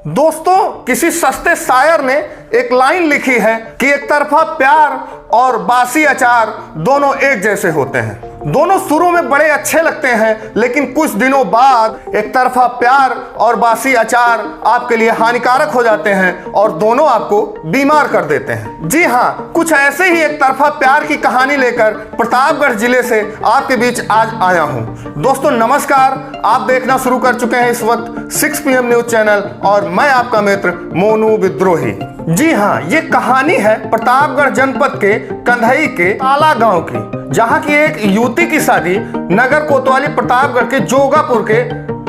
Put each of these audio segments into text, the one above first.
दोस्तों, किसी सस्ते शायर ने एक लाइन लिखी है कि एक तरफा प्यार और बासी अचार दोनों एक जैसे होते हैं। दोनों शुरू में बड़े अच्छे लगते हैं, लेकिन कुछ दिनों बाद एक तरफा प्यार और बासी अचार आपके लिए हानिकारक हो जाते हैं और दोनों आपको बीमार कर देते हैं। जी हाँ, कुछ ऐसे ही एक तरफा प्यार की कहानी लेकर प्रतापगढ़ जिले से आपके बीच आज आया हूँ। दोस्तों नमस्कार, आप देखना शुरू कर चुके हैं इस वक्त 6 PM न्यूज चैनल और मैं आपका मित्र मोनू विद्रोही। जी हाँ, ये कहानी है प्रतापगढ़ जनपद के कंधई के ताला गांव की, जहां की एक युवती की शादी नगर कोतवाली प्रतापगढ़ के जोगापुर के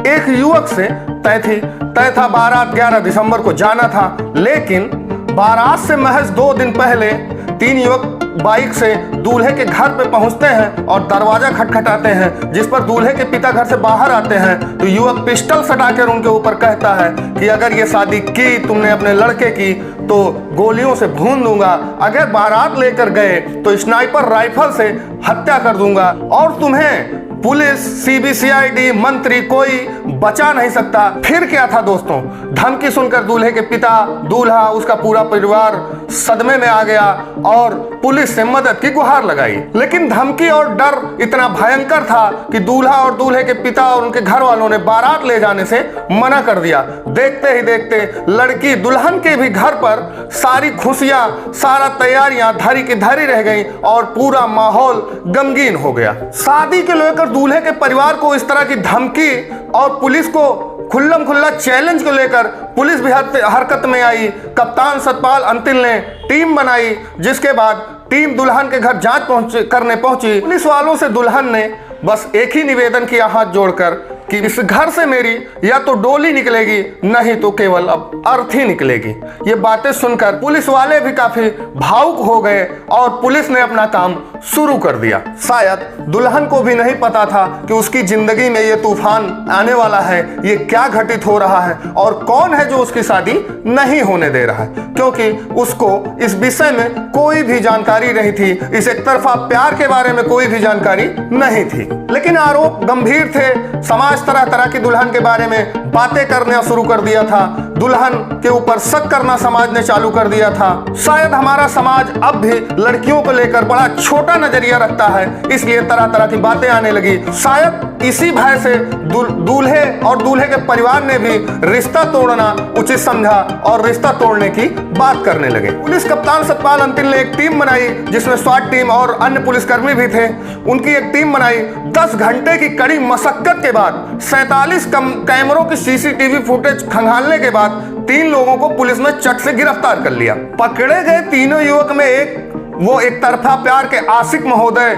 एक युवक से तय था। बारात 11 दिसंबर को जाना था, लेकिन बारात से महज 2 दिन पहले 3 युवक बाइक से दूल्हे के घर पे पहुंचते हैं और दरवाजा खटखटाते हैं, जिस पर दूल्हे के पिता घर से बाहर आते हैं तो युवक पिस्टल सटाकर उनके ऊपर कहता है कि अगर ये शादी की तुमने अपने लड़के की तो गोलियों से भून दूंगा, अगर बारात लेकर गए तो स्नाइपर राइफल से हत्या कर दूंगा और तुम्हें पुलिस, CBCID, मंत्री कोई बचा नहीं सकता। फिर क्या था दोस्तों, धमकी सुनकर दूल्हे के पिता, दूल्हा, उसका पूरा परिवार सदमे में आ गया और पुलिस से मदद की गुहार लगाई। लेकिन धमकी और डर इतना भयंकर था कि दूल्हा और दूल्हे के पिता और उनके घर वालों ने बारात ले जाने से मना कर दिया। देखते ही देखते लड़की दुल्हन के भी घर पर सारी खुशियां, सारा तैयारियां धरी की धरी रह गई और पूरा माहौल गमगीन हो गया। शादी के लेकर दूल्हे के परिवार को इस तरह की धमकी और पुलिस को खुल्लम खुल्ला चैलेंज को लेकर पुलिस भी हरकत में आई। कप्तान सतपाल अंतिल ने टीम बनाई, जिसके बाद टीम दुल्हन के घर जांच करने पहुंची। पुलिस वालों से दुल्हन ने बस एक ही निवेदन किया हाथ जोड़कर कि इस घर से मेरी या तो डोली निकलेगी, नहीं तो केवल अब अर्थी निकलेगी। ये बातें सुनकर पुलिस वाले भी काफी भावुक हो गए और पुलिस ने अपना काम शुरू कर दिया। शायद दुल्हन को भी नहीं पता था कि उसकी जिंदगी में ये तूफान आने वाला है, ये क्या घटित हो रहा है और कौन है जो उसकी शादी नहीं होने दे रहा है, क्योंकि उसको इस विषय में कोई भी जानकारी नहीं थी। इस एक तरफा प्यार के बारे में कोई भी जानकारी नहीं थी। लेकिन आरोप गंभीर थे। समाज तरह तरह की दुल्हन के बारे में बातें करना शुरू कर दिया था। दुल्हन के ऊपर शक करना समाज ने चालू कर दिया था। शायद हमारा समाज अब भी लड़कियों को लेकर बड़ा छोटा नजरिया रखता है, इसलिए तरह तरह की बातें आने लगी। शायद इसी भय से दूल्हे और दूल्हे के परिवार ने भी रिश्ता तोड़ना उचित समझा और रिश्ता तोड़ने की बात करने लगे। पुलिस कप्तान सतपाल अंतिल ने एक टीम बनाई, जिसमें स्वाट टीम और अन्य पुलिसकर्मी भी थे। उनकी एक टीम बनाई। 10 घंटे की कड़ी मशक्कत के बाद 47 कैमरों की CCTV फुटेज खंगालने के बाद 3 लोगों को पुलिस ने चट से गिरफ्तार कर लिया। पकड़े गए तीनों युवक में एक तरफा प्यार के आशिक महोदय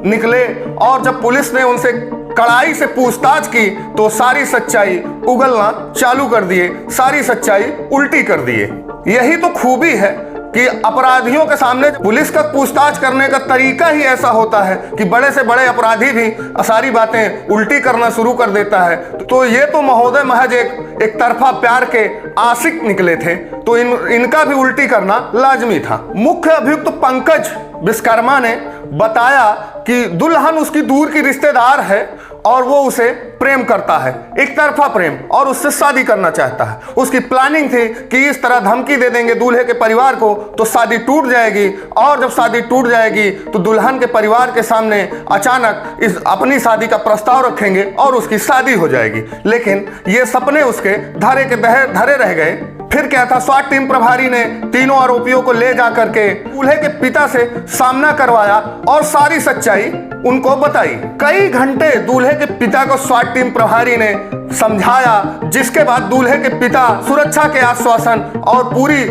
निकले और जब पुलिस ने उनसे कड़ाई से पूछताछ की तो सारी सच्चाई उगलना चालू कर दिए, सारी सच्चाई उल्टी कर दिए। यही तो खूबी है कि अपराधियों के सामने पुलिस का पूछताछ करने का तरीका ही ऐसा होता है कि बड़े से बड़े अपराधी भी सारी बातें उल्टी करना शुरू कर देता है। तो ये तो महोदय महज एक तरफा प्यार के आशिक निकले थे, तो इनका भी उल्टी करना लाजमी था। मुख्य अभियुक्त पंकज विश्वकर्मा ने बताया कि दुल्हन उसकी दूर की रिश्तेदार है और वो उसे प्रेम करता है, एक तरफा प्रेम, और उससे शादी करना चाहता है। उसकी प्लानिंग थी कि इस तरह धमकी दे देंगे दूल्हे के परिवार को तो शादी टूट जाएगी, और जब शादी टूट जाएगी तो दुल्हन के परिवार के सामने अचानक अपनी शादी का प्रस्ताव रखेंगे और उसकी शादी हो जाएगी। लेकिन ये सपने उसके धरे रह गए। फिर क्या था, स्वाट टीम प्रभारी ने तीनों आरोपियों को ले जाकर के दूल्हे के पिता से सामना करवाया और सारी सच्चाई उनको बताई। कई घंटे दूल्हे के पिता को स्वाट टीम प्रभारी ने समझाया, जिसके बाद दूल्हे के पिता सुरक्षा के आश्वासन और पूरी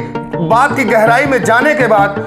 बात की गहराई में जाने के बाद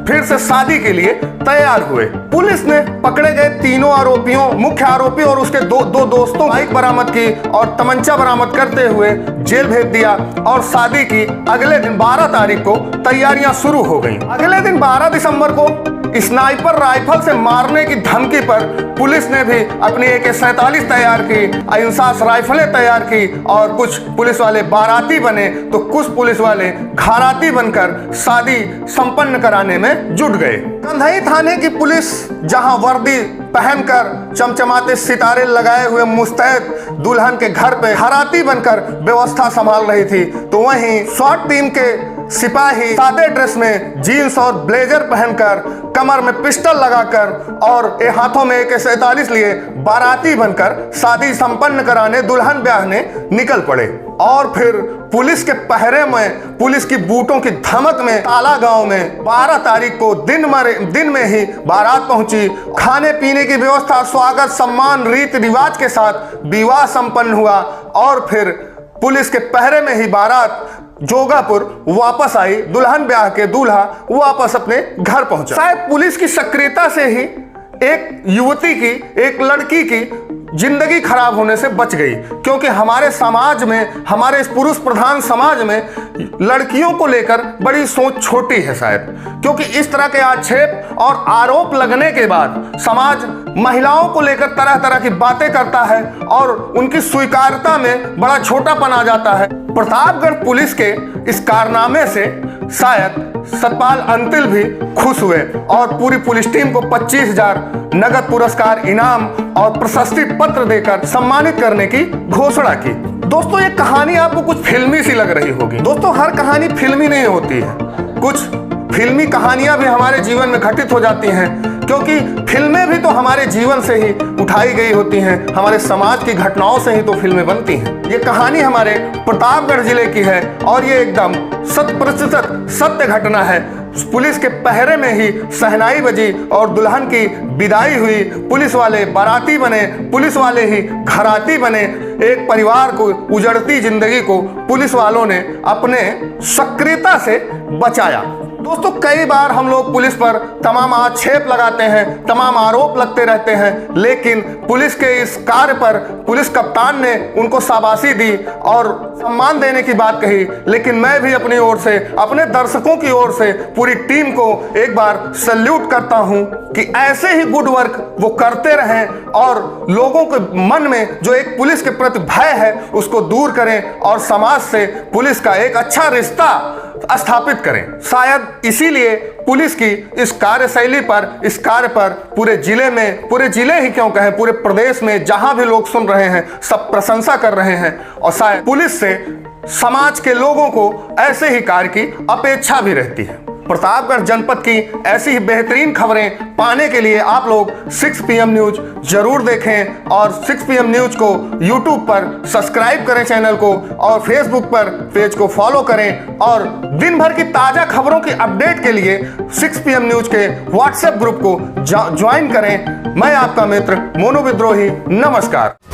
फिर से शादी के लिए तैयार हुए। पुलिस ने पकड़े गए तीनों आरोपियों, मुख्य आरोपी और उसके दो दोस्तों बाइक बरामद की और तमंचा बरामद करते हुए जेल भेज दिया और शादी की अगले दिन 12 तारीख को तैयारियां शुरू हो गई। अगले दिन 12 दिसंबर को स्नाइपर राइफल से मारने की धमकी पर पुलिस ने भी अपनी AK-47 तैयार की, अहिंसास राइफलें तैयार की और कुछ पुलिस वाले बाराती बने तो कुछ पुलिस वाले घराती बनकर शादी संपन्न कराने में जुट गए। कंधई थाने की पुलिस जहां वर्दी पहनकर चमचमाते सितारे लगाए हुए मुस्तैद दुल्हन के घर पे घराती बनकर व्यवस्था संभाल रही थी, तो वहीं स्वाट टीम के सिपाही सादे ड्रेस में जीन्स और ब्लेजर पहनकर कमर में पिस्टल लगाकर और हाथों में AK-47 लिए बाराती बनकर शादी संपन्न कराने दुल्हन ब्याह ने निकल पड़े। और फिर पुलिस के पहरे में, पुलिस की बूटों की धमक में ताला गांव में 12 तारीख को दिन में ही बारात पहुंची। खाने पीने की व्यवस्था, स्वागत, सम्मान, रीति रिवाज के साथ विवाह संपन्न हुआ और फिर पुलिस के पहरे में ही बारात जोगापुर वापस आई। दुल्हन ब्याह के दूल्हा वापस अपने घर पहुंचा। शायद पुलिस की सक्रियता से ही एक युवती की, एक लड़की की जिंदगी खराब होने से बच गई, क्योंकि हमारे समाज में, हमारे इस पुरुष प्रधान समाज में लड़कियों को लेकर बड़ी सोच छोटी है शायद, क्योंकि इस तरह के आक्षेप और आरोप लगने के बाद समाज महिलाओं को लेकर तरह तरह की बातें करता है और उनकी स्वीकार्यता में बड़ा छोटापन आ जाता है। प्रतापगढ़ पुलिस के इस कारनामे से शायद सतपाल अंतिल भी खुश हुए और पूरी पुलिस टीम को 25,000 नगद पुरस्कार, इनाम और प्रशस्ति पत्र देकर सम्मानित करने की घोषणा की। दोस्तों, ये कहानी आपको कुछ फिल्मी सी लग रही होगी। दोस्तों, हर कहानी फिल्मी नहीं होती है। कुछ फिल्मी कहानियां भी हमारे जीवन में घटित हो जाती हैं, क्योंकि फिल्में भी तो हमारे जीवन से ही उठाई गई होती हैं, हमारे समाज की घटनाओं से ही तो फिल्में बनती हैं। ये कहानी हमारे प्रतापगढ़ जिले की है और ये एकदम 100% सत्य घटना है। पुलिस के पहरे में ही शहनाई बजी और दुल्हन की विदाई हुई। पुलिस वाले बाराती बने, पुलिस वाले ही घराती बने। एक परिवार को, उजड़ती जिंदगी को पुलिस वालों ने अपने सक्रियता से बचाया। दोस्तों, कई बार हम लोग पुलिस पर तमाम आक्षेप लगाते हैं, तमाम आरोप लगते रहते हैं, लेकिन पुलिस के इस कार्य पर पुलिस कप्तान ने उनको शाबाशी दी और सम्मान देने की बात कही। लेकिन मैं भी अपनी ओर से, अपने दर्शकों की ओर से पूरी टीम को एक बार सैल्यूट करता हूं कि ऐसे ही गुड वर्क वो करते रहें और लोगों के मन में जो एक पुलिस के प्रति भय है उसको दूर करें और समाज से पुलिस का एक अच्छा रिश्ता स्थापित करें। शायद इसीलिए पुलिस की इस कार्यशैली पर, इस कार्य पर पूरे जिले में, पूरे जिले ही क्यों कहें, पूरे प्रदेश में जहां भी लोग सुन रहे हैं सब प्रशंसा कर रहे हैं और शायद पुलिस से समाज के लोगों को ऐसे ही कार्य की अपेक्षा भी रहती है। प्रतापगढ़ जनपद की ऐसी ही बेहतरीन खबरें पाने के लिए आप लोग 6 PM न्यूज जरूर देखें और 6 PM न्यूज को YouTube पर सब्सक्राइब करें चैनल को और Facebook पर पेज को फॉलो करें और दिन भर की ताजा खबरों की अपडेट के लिए 6 PM न्यूज के WhatsApp ग्रुप को ज्वाइन करें। मैं आपका मित्र मोनू विद्रोही, नमस्कार।